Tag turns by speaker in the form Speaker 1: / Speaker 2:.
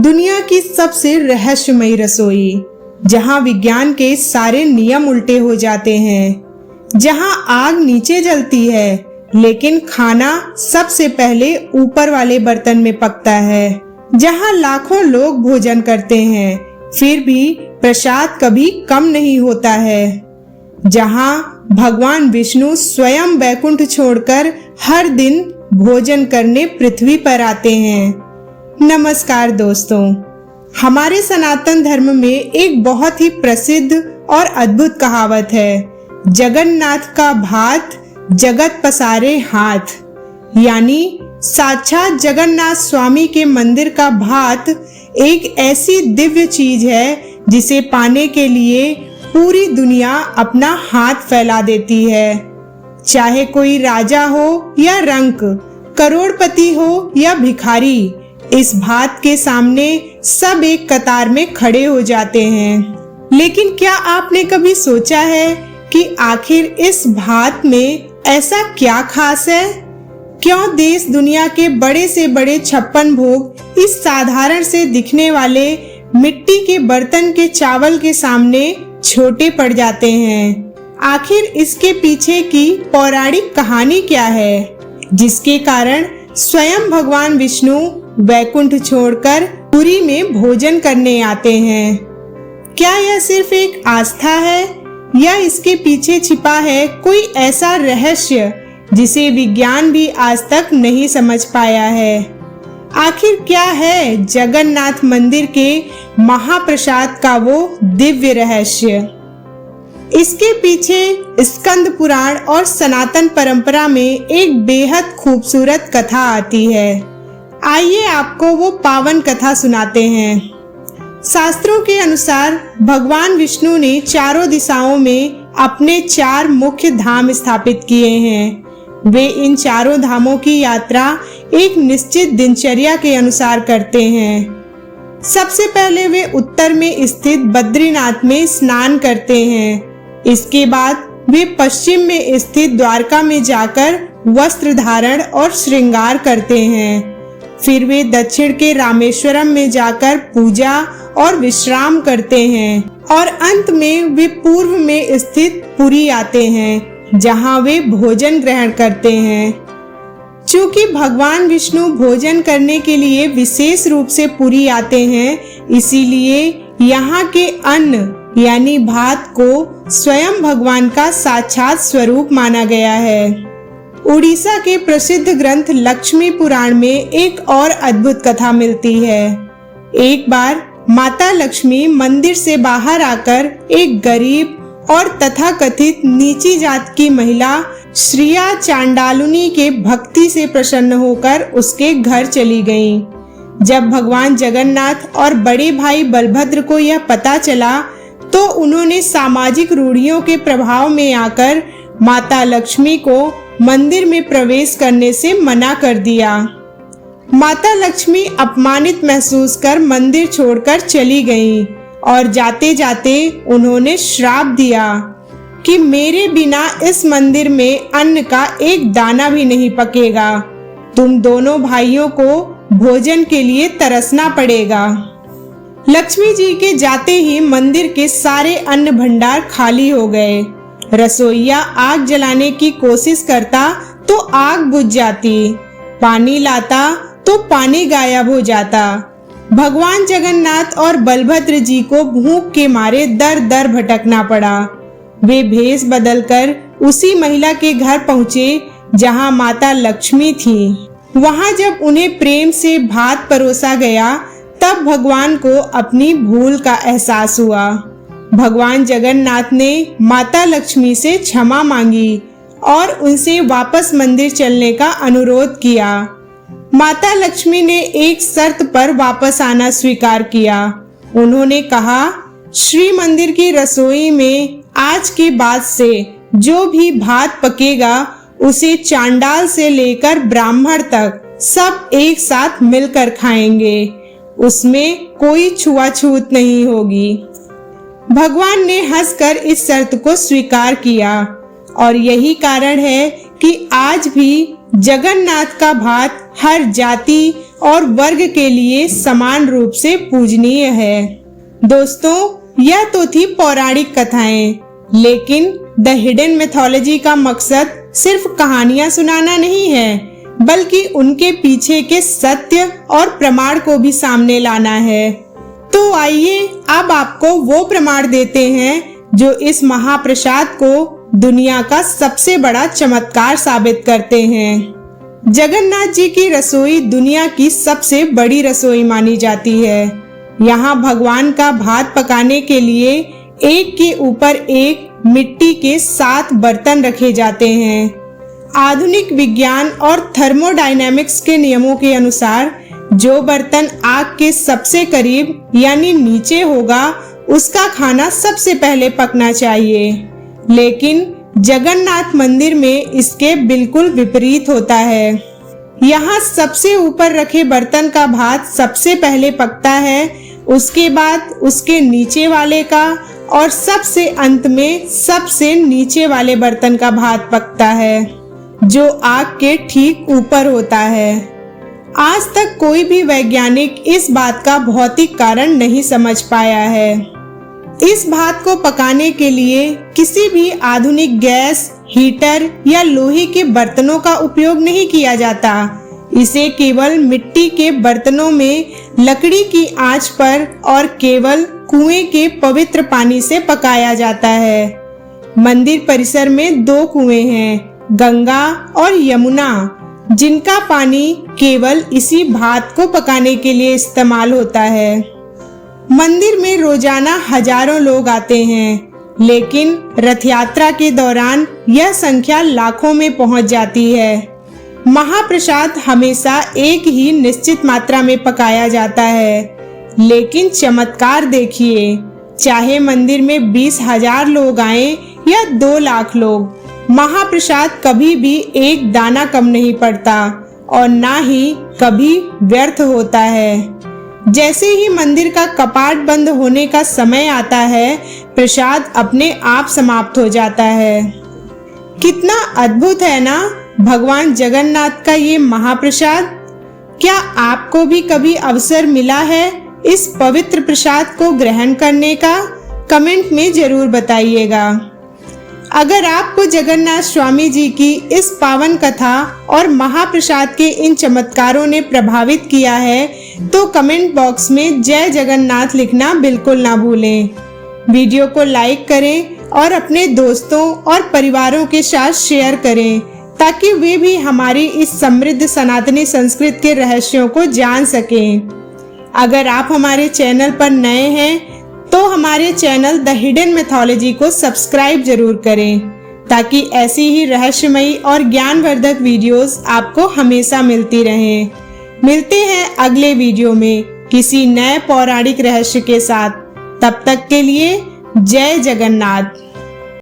Speaker 1: दुनिया की सबसे रहस्यमयी रसोई, जहां विज्ञान के सारे नियम उल्टे हो जाते हैं, जहां आग नीचे जलती है लेकिन खाना सबसे पहले ऊपर वाले बर्तन में पकता है, जहां लाखों लोग भोजन करते हैं फिर भी प्रसाद कभी कम नहीं होता है, जहां भगवान विष्णु स्वयं वैकुंठ छोड़कर हर दिन भोजन करने पृथ्वी पर आते हैं। नमस्कार दोस्तों, हमारे सनातन धर्म में एक बहुत ही प्रसिद्ध और अद्भुत कहावत है, जगन्नाथ का भात जगत पसारे हाथ। यानी साक्षात जगन्नाथ स्वामी के मंदिर का भात एक ऐसी दिव्य चीज है जिसे पाने के लिए पूरी दुनिया अपना हाथ फैला देती है। चाहे कोई राजा हो या रंक, करोड़पति हो या भिखारी, इस भात के सामने सब एक कतार में खड़े हो जाते हैं। लेकिन क्या आपने कभी सोचा है कि आखिर इस भात में ऐसा क्या खास है? क्यों देश दुनिया के बड़े से बड़े 56 भोग इस साधारण से दिखने वाले मिट्टी के बर्तन के चावल के सामने छोटे पड़ जाते हैं? आखिर इसके पीछे की पौराणिक कहानी क्या है, जिसके कारण स्वयं भगवान विष्णु वैकुंठ छोड़कर पुरी में भोजन करने आते हैं? क्या यह सिर्फ एक आस्था है या इसके पीछे छिपा है कोई ऐसा रहस्य जिसे विज्ञान भी आज तक नहीं समझ पाया है? आखिर क्या है जगन्नाथ मंदिर के महाप्रसाद का वो दिव्य रहस्य? इसके पीछे स्कंद पुराण और सनातन परंपरा में एक बेहद खूबसूरत कथा आती है। आइए आपको वो पावन कथा सुनाते हैं। शास्त्रों के अनुसार भगवान विष्णु ने चारों दिशाओं में अपने 4 मुख्य धाम स्थापित किए हैं। वे इन चारों धामों की यात्रा एक निश्चित दिनचर्या के अनुसार करते हैं। सबसे पहले वे उत्तर में स्थित बद्रीनाथ में स्नान करते हैं। इसके बाद वे पश्चिम में स्थित द्वारका में जाकर वस्त्र धारण और श्रृंगार करते हैं। फिर वे दक्षिण के रामेश्वरम में जाकर पूजा और विश्राम करते हैं और अंत में वे पूर्व में स्थित पुरी आते हैं, जहां वे भोजन ग्रहण करते हैं। चूंकि भगवान विष्णु भोजन करने के लिए विशेष रूप से पुरी आते हैं, इसीलिए यहाँ के अन्न यानी भात को स्वयं भगवान का साक्षात स्वरूप माना गया है। उड़ीसा के प्रसिद्ध ग्रंथ लक्ष्मी पुराण में एक और अद्भुत कथा मिलती है। एक बार माता लक्ष्मी मंदिर से बाहर आकर एक गरीब और तथाकथित नीची जात की महिला श्रिया चांडालुनी के भक्ति से प्रसन्न होकर उसके घर चली गईं। जब भगवान जगन्नाथ और बड़े भाई बलभद्र को यह पता चला तो उन्होंने सामाजिक रूढ़ियों के प्रभाव में आकर माता लक्ष्मी को मंदिर में प्रवेश करने से मना कर दिया। माता लक्ष्मी अपमानित महसूस कर मंदिर छोड़कर चली गईं और जाते जाते उन्होंने श्राप दिया कि मेरे बिना इस मंदिर में अन्न का एक दाना भी नहीं पकेगा। तुम दोनों भाइयों को भोजन के लिए तरसना पड़ेगा। लक्ष्मी जी के जाते ही मंदिर के सारे अन्न भंडार खाली हो गए। रसोइया आग जलाने की कोशिश करता तो आग बुझ जाती, पानी लाता तो पानी गायब हो जाता। भगवान जगन्नाथ और बलभद्र जी को भूख के मारे दर दर भटकना पड़ा। वे भेष बदलकर उसी महिला के घर पहुँचे जहाँ माता लक्ष्मी थी। वहाँ जब उन्हें प्रेम से भात परोसा गया तब भगवान को अपनी भूल का एहसास हुआ। भगवान जगन्नाथ ने माता लक्ष्मी से क्षमा मांगी और उनसे वापस मंदिर चलने का अनुरोध किया। माता लक्ष्मी ने एक शर्त पर वापस आना स्वीकार किया। उन्होंने कहा, श्री मंदिर की रसोई में आज के बाद से जो भी भात पकेगा उसे चांडाल से लेकर ब्राह्मण तक सब एक साथ मिलकर खाएंगे। उसमें कोई छुआछूत नहीं होगी। भगवान ने हंसकर इस शर्त को स्वीकार किया और यही कारण है कि आज भी जगन्नाथ का भात हर जाति और वर्ग के लिए समान रूप से पूजनीय है। दोस्तों, यह तो थी पौराणिक कथाएं, लेकिन द हिडन मिथोलॉजी का मकसद सिर्फ कहानियां सुनाना नहीं है, बल्कि उनके पीछे के सत्य और प्रमाण को भी सामने लाना है। तो आइए अब आपको वो प्रमाण देते हैं जो इस महाप्रसाद को दुनिया का सबसे बड़ा चमत्कार साबित करते हैं। जगन्नाथ जी की रसोई दुनिया की सबसे बड़ी रसोई मानी जाती है। यहाँ भगवान का भात पकाने के लिए एक के ऊपर एक मिट्टी के 7 बर्तन रखे जाते हैं। आधुनिक विज्ञान और थर्मोडायनेमिक्स के नियमों के अनुसार जो बर्तन आग के सबसे करीब यानी नीचे होगा, उसका खाना सबसे पहले पकना चाहिए। लेकिन जगन्नाथ मंदिर में इसके बिल्कुल विपरीत होता है। यहाँ सबसे ऊपर रखे बर्तन का भात सबसे पहले पकता है, उसके बाद उसके नीचे वाले का और सबसे अंत में सबसे नीचे वाले बर्तन का भात पकता है, जो आग के ठीक ऊपर होता है। आज तक कोई भी वैज्ञानिक इस बात का भौतिक कारण नहीं समझ पाया है। इस भात को पकाने के लिए किसी भी आधुनिक गैस, हीटर या लोहे के बर्तनों का उपयोग नहीं किया जाता। इसे केवल मिट्टी के बर्तनों में लकड़ी की आंच पर और केवल कुएं के पवित्र पानी से पकाया जाता है। मंदिर परिसर में 2 कुएं हैं, गंगा और यमुना, जिनका पानी केवल इसी भात को पकाने के लिए इस्तेमाल होता है। मंदिर में रोजाना हजारों लोग आते हैं, लेकिन रथ यात्रा के दौरान यह संख्या लाखों में पहुंच जाती है। महाप्रसाद हमेशा एक ही निश्चित मात्रा में पकाया जाता है, लेकिन चमत्कार देखिए, चाहे मंदिर में 20,000 लोग आए या 2 लाख लोग, महाप्रसाद कभी भी एक दाना कम नहीं पड़ता और ना ही कभी व्यर्थ होता है। जैसे ही मंदिर का कपाट बंद होने का समय आता है, प्रसाद अपने आप समाप्त हो जाता है। कितना अद्भुत है ना भगवान जगन्नाथ का ये महाप्रसाद। क्या आपको भी कभी अवसर मिला है इस पवित्र प्रसाद को ग्रहण करने का? कमेंट में जरूर बताइएगा। अगर आपको जगन्नाथ स्वामी जी की इस पावन कथा और महाप्रसाद के इन चमत्कारों ने प्रभावित किया है, तो कमेंट बॉक्स में जय जगन्नाथ लिखना बिल्कुल ना भूलें। वीडियो को लाइक करें और अपने दोस्तों और परिवारों के साथ शेयर करें, ताकि वे भी हमारी इस समृद्ध सनातनी संस्कृति के रहस्यों को जान सकें। अगर आप हमारे चैनल पर नए हैं, तो हमारे चैनल द हिडन मिथोलॉजी को सब्सक्राइब जरूर करें, ताकि ऐसी ही रहस्यमयी और ज्ञानवर्धक वीडियोस आपको हमेशा मिलती रहें। मिलते हैं अगले वीडियो में किसी नए पौराणिक रहस्य के साथ। तब तक के लिए जय जगन्नाथ।